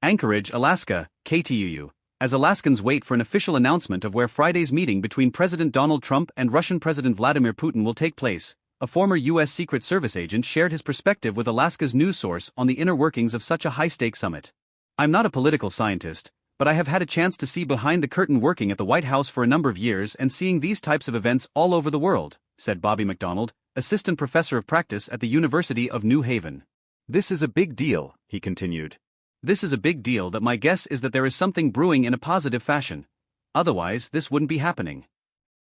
Anchorage, Alaska, KTUU. As Alaskans wait for an official announcement of where Friday's meeting between President Donald Trump and Russian President Vladimir Putin will take place, a former U.S. Secret Service agent shared his perspective with Alaska's news source on the inner workings of such a high-stakes summit. "I'm not a political scientist, but I have had a chance to see behind the curtain working at the White House for a number of years and seeing these types of events all over the world," said Bobby McDonald, assistant professor of practice at the University of New Haven. "This is a big deal," he continued. "This is a big deal that my guess is that there is something brewing in a positive fashion. Otherwise, this wouldn't be happening."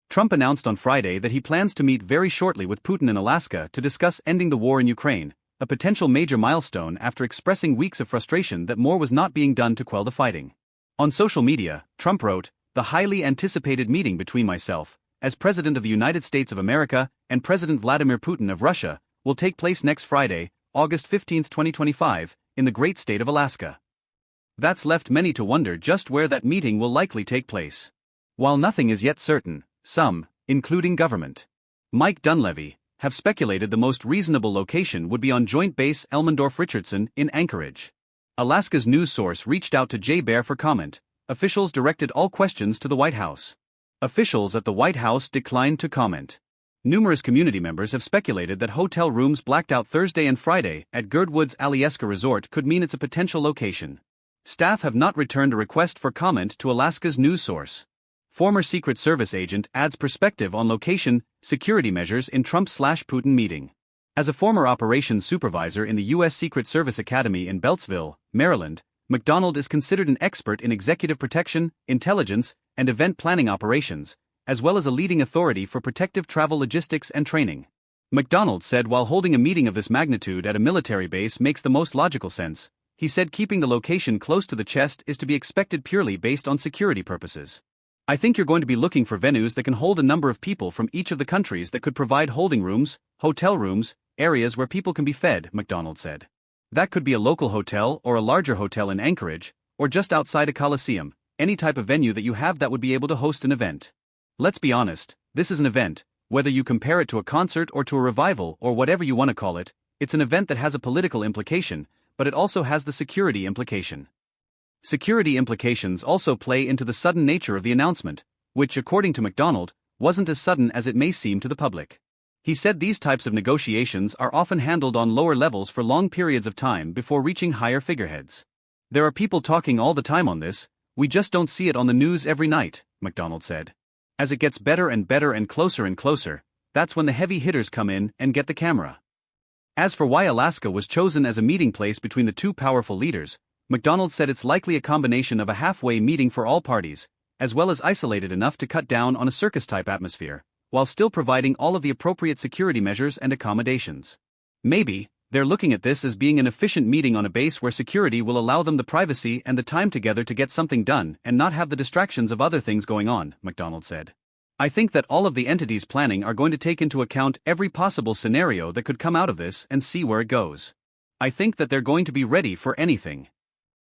Trump announced on Friday that he plans to meet very shortly with Putin in Alaska to discuss ending the war in Ukraine, a potential major milestone after expressing weeks of frustration that more was not being done to quell the fighting. On social media, Trump wrote, "The highly anticipated meeting between myself, as President of the United States of America, and President Vladimir Putin of Russia, will take place next Friday, August 15, 2025, in the great state of Alaska." That's left many to wonder just where that meeting will likely take place. While nothing is yet certain, some, including government Mike Dunleavy, have speculated the most reasonable location would be on Joint Base Elmendorf-Richardson in Anchorage. Alaska's news source reached out to Jay Baer for comment. Officials directed all questions to the White House. Officials at the White House declined to comment. Numerous community members have speculated that hotel rooms blacked out Thursday and Friday at Girdwood's Alyeska Resort could mean it's a potential location. Staff have not returned a request for comment to Alaska's news source. Former Secret Service agent adds perspective on location, security measures in Trump/Putin meeting. As a former operations supervisor in the U.S. Secret Service Academy in Beltsville, Maryland, McDonald is considered an expert in executive protection, intelligence, and event planning operations, as well as a leading authority for protective travel logistics and training. McDonald said while holding a meeting of this magnitude at a military base makes the most logical sense, he said keeping the location close to the chest is to be expected purely based on security purposes. "I think you're going to be looking for venues that can hold a number of people from each of the countries that could provide holding rooms, hotel rooms, areas where people can be fed," McDonald said. "That could be a local hotel or a larger hotel in Anchorage, or just outside a coliseum, any type of venue that you have that would be able to host an event. Let's be honest, this is an event, whether you compare it to a concert or to a revival or whatever you want to call it, it's an event that has a political implication, but it also has the security implication." Security implications also play into the sudden nature of the announcement, which, according to McDonald, wasn't as sudden as it may seem to the public. He said these types of negotiations are often handled on lower levels for long periods of time before reaching higher figureheads. "There are people talking all the time on this, we just don't see it on the news every night," McDonald said. "As it gets better and better and closer, that's when the heavy hitters come in and get the camera." As for why Alaska was chosen as a meeting place between the two powerful leaders, McDonald said it's likely a combination of a halfway meeting for all parties, as well as isolated enough to cut down on a circus-type atmosphere, while still providing all of the appropriate security measures and accommodations. Maybe, they're looking at this as being an efficient meeting on a base where security will allow them the privacy and the time together to get something done and not have the distractions of other things going on, McDonald said. "I think that all of the entities planning are going to take into account every possible scenario that could come out of this and see where it goes. I think that they're going to be ready for anything."